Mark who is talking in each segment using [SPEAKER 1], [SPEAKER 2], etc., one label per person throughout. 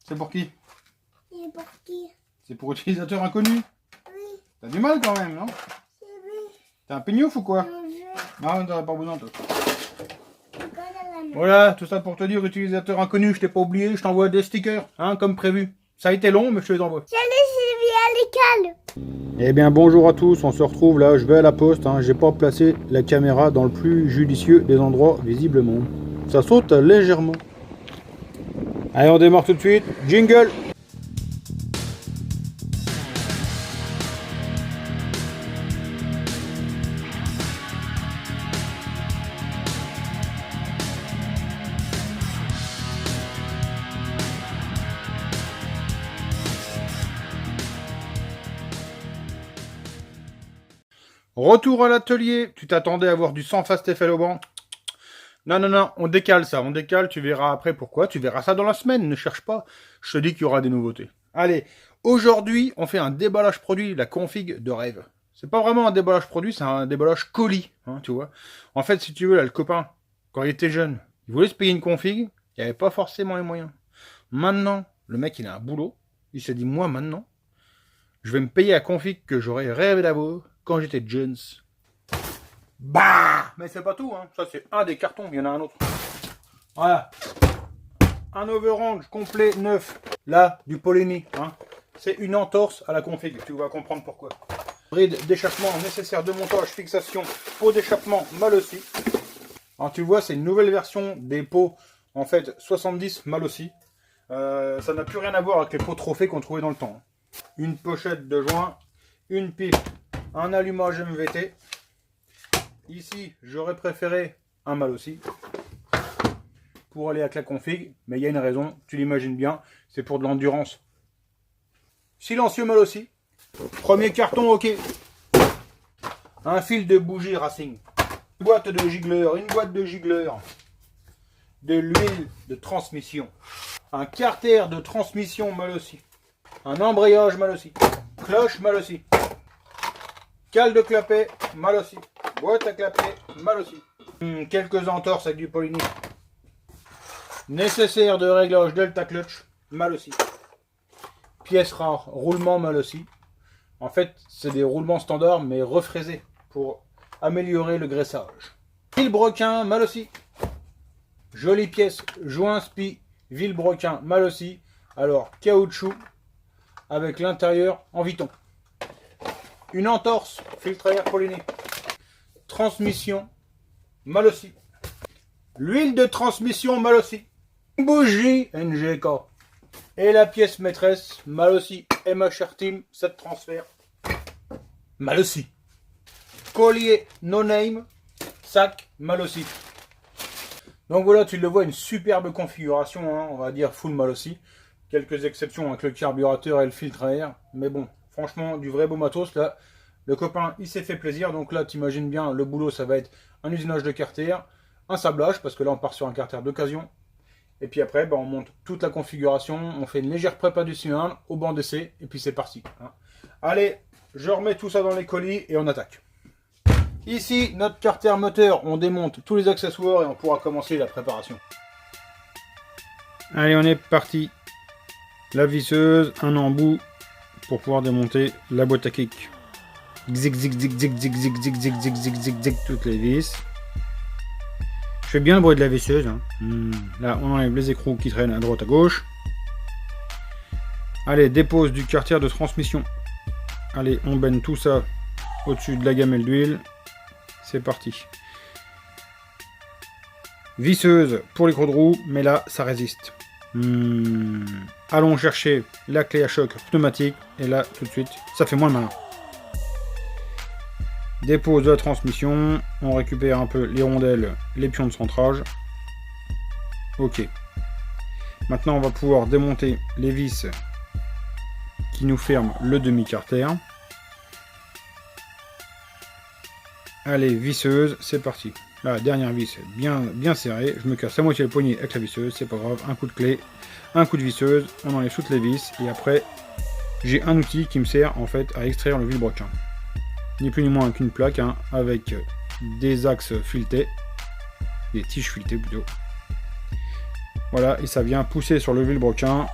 [SPEAKER 1] C'est pour qui?
[SPEAKER 2] C'est pour qui?
[SPEAKER 1] C'est pour utilisateur inconnu.
[SPEAKER 2] Oui,
[SPEAKER 1] T'as du mal quand même, non?
[SPEAKER 2] c'est oui.
[SPEAKER 1] T'es un pignouf ou quoi?
[SPEAKER 2] Je
[SPEAKER 1] Non, t'en as pas besoin toi.
[SPEAKER 2] connais la main.
[SPEAKER 1] Voilà, tout ça pour te dire, utilisateur inconnu, je t'ai pas oublié, je t'envoie des stickers, hein, comme prévu. Ça a été long, mais je te les envoie.
[SPEAKER 2] Salut Sylvie à l'école.
[SPEAKER 1] Eh bien, bonjour à tous, on se retrouve là, je vais à la poste, hein, j'ai pas placé la caméra dans le plus judicieux des endroits, visiblement. Ça saute légèrement. Allez, on démarre tout de suite, jingle! Retour à l'atelier. Tu t'attendais à avoir du sang fast effet au banc? Non, non, non, on décale ça, on décale, tu verras après pourquoi, tu verras ça dans la semaine, ne cherche pas, je te dis qu'il y aura des nouveautés. Allez, aujourd'hui, on fait un déballage produit, la config de rêve. C'est pas vraiment un déballage produit, c'est un déballage colis, hein, tu vois. En fait, si tu veux, là, le copain, quand il était jeune, il voulait se payer une config, il n'y avait pas forcément les moyens. Maintenant, le mec, il a un boulot, il s'est dit, moi, maintenant, je vais me payer la config que j'aurais rêvé d'avoir quand j'étais jeune. Bah! Mais c'est pas tout, hein. Ça c'est un des cartons, il y en a un autre. Voilà. Un overrange complet neuf. Là, du Poleni, hein. C'est une entorse à la config, tu vas comprendre pourquoi. Bride d'échappement nécessaire de montage, fixation, pot d'échappement mal aussi. Alors tu vois, c'est une nouvelle version des pots, en fait, 70 mal aussi. Ça n'a plus rien à voir avec les pots trophées qu'on trouvait dans le temps. Une pochette de joint, une pipe, un allumage MVT. Ici, j'aurais préféré un mal aussi pour aller avec la config, mais il y a une raison, tu l'imagines bien, c'est pour de l'endurance. Silencieux mal aussi. Premier carton, ok. Un fil de bougie Racing. Une boîte de giggleur, une boîte de giggleur. De l'huile de transmission. Un carter de transmission mal aussi. Un embrayage mal aussi. Cloche mal aussi. Cale de clapet mal aussi. Boîte à clapet, mal aussi. Quelques entorses avec du Poleni. Nécessaire de réglage Delta Clutch, mal aussi. Pièces rares, roulement mal aussi. En fait, c'est des roulements standards, mais refraisés pour améliorer le graissage. Vilebrequin, mal aussi. Jolie pièce, joint spi, vilebrequin, mal aussi. Alors, caoutchouc, avec l'intérieur en viton. Une entorse, filtre à air Poleni. Transmission, mal aussi. L'huile de transmission, mal aussi. Bougie, NGK. Et la pièce maîtresse, mal aussi. MHR Team, 7 transferts, mal aussi. Collier, no name, sac, mal aussi. Donc voilà, tu le vois, une superbe configuration, hein, on va dire full mal aussi. Quelques exceptions avec le carburateur et le filtre à air. Mais bon, franchement, du vrai beau matos là. Le copain, il s'est fait plaisir, donc là, t'imagines bien, le boulot, ça va être un usinage de carter, un sablage, parce que là, on part sur un carter d'occasion. Et puis après, on monte toute la configuration, on fait une légère prépa du cylindre au banc d'essai, et puis c'est parti. Hein. Allez, je remets tout ça dans les colis, et on attaque. Ici, notre carter moteur, on démonte tous les accessoires, et on pourra commencer la préparation. Allez, on est parti. La visseuse, un embout, pour pouvoir démonter la boîte à kick. Zig zig zig zig zig zig zig zig zig zig zig zig toutes les vis. Je fais bien le bruit de la visseuse. Hein. Là, on enlève les écrous qui traînent à droite à gauche. Allez, dépose du carter de transmission. Allez, on baigne tout ça au-dessus de la gamelle d'huile. C'est parti. Visseuse pour les crocs de roue, mais là, ça résiste. Allons chercher la clé à choc pneumatique. Et là, tout de suite, ça fait moins le malin. Dépose de la transmission, on récupère un peu les rondelles, les pions de centrage. Ok. Maintenant on va pouvoir démonter les vis qui nous ferment le demi-carter. Allez, visseuse, c'est parti. La dernière vis bien serrée, je me casse la moitié le poignet avec la visseuse, c'est pas grave, un coup de clé, un coup de visseuse, on enlève toutes les vis et après j'ai un outil qui me sert en fait à extraire le vilebrequin. Ni plus ni moins qu'une plaque, hein, avec des axes filetés, des tiges filetées plutôt. Voilà, et ça vient pousser sur le vilebrequin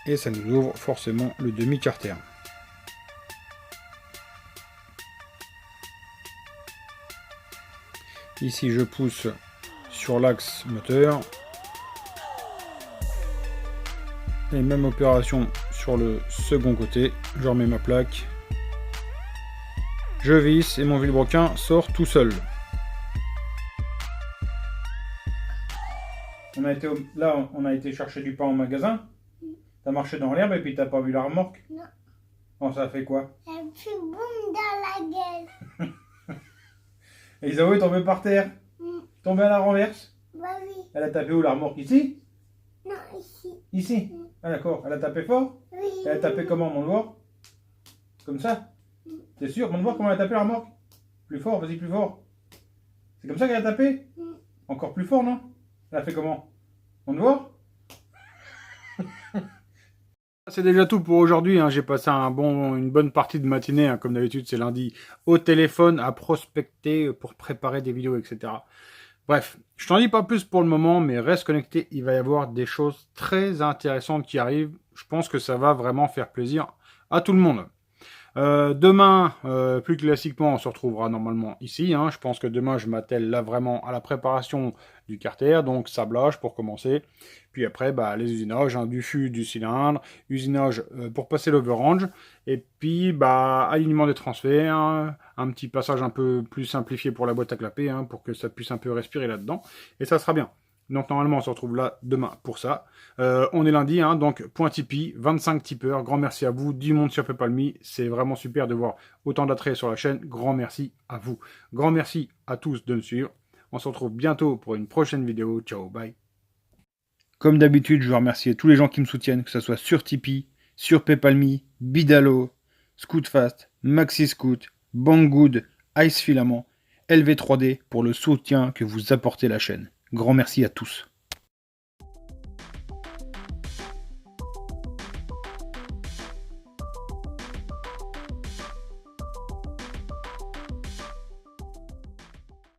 [SPEAKER 1] Et ça nous ouvre forcément le demi-carter. Ici je pousse sur l'axe moteur. Et même opération sur le second côté. Je remets ma plaque. Je visse et mon vilebrequin sort tout seul. Là, on a été chercher du pain au magasin. T'as marché dans l'herbe et puis t'as pas vu la remorque?
[SPEAKER 2] Non.
[SPEAKER 1] Bon, ça a fait quoi?
[SPEAKER 2] Ça me fait boum dans la gueule.
[SPEAKER 1] Et Isaou est tombé par terre. Tombé à la renverse.
[SPEAKER 2] Bah oui.
[SPEAKER 1] Elle a tapé où la remorque? Ici?
[SPEAKER 2] Non, ici.
[SPEAKER 1] Ici? Ah d'accord. Elle a tapé fort?
[SPEAKER 2] Oui.
[SPEAKER 1] Elle a tapé comment, mon voir? Comme ça? T'es sûr? Mon voir comment elle a tapé la remorque? Plus fort, vas-y plus fort. C'est comme ça qu'elle a tapé? Encore plus fort, non? Elle a fait comment? On te voit? C'est déjà tout pour aujourd'hui, hein. J'ai passé une bonne partie de matinée, hein. Comme d'habitude c'est lundi, au téléphone à prospecter pour préparer des vidéos, etc. Bref, je t'en dis pas plus pour le moment, mais reste connecté, il va y avoir des choses très intéressantes qui arrivent. Je pense que ça va vraiment faire plaisir à tout le monde. Demain, plus classiquement, on se retrouvera normalement ici. Hein. Je pense que demain, je m'attelle là vraiment à la préparation du carter, donc sablage pour commencer. Puis après, bah, les usinages, hein, du fût, du cylindre, usinage pour passer l'overrange. Et puis, bah, alignement des transferts, hein, un petit passage un peu plus simplifié pour la boîte à clapper, hein, pour que ça puisse un peu respirer là-dedans. Et ça sera bien. Donc normalement on se retrouve là demain pour ça. On est lundi, hein, donc point Tipeee, 25 tipeurs, grand merci à vous, du monde sur PayPal.me, c'est vraiment super de voir autant d'attrait sur la chaîne, grand merci à vous. Grand merci à tous de me suivre, on se retrouve bientôt pour une prochaine vidéo, ciao, bye. Comme d'habitude, je veux remercier tous les gens qui me soutiennent, que ce soit sur Tipeee, sur PayPal.me, Bidalo, Scootfast, Maxi Scoot, Banggood, Ice Filament, LV3D pour le soutien que vous apportez à la chaîne. Grand merci à tous.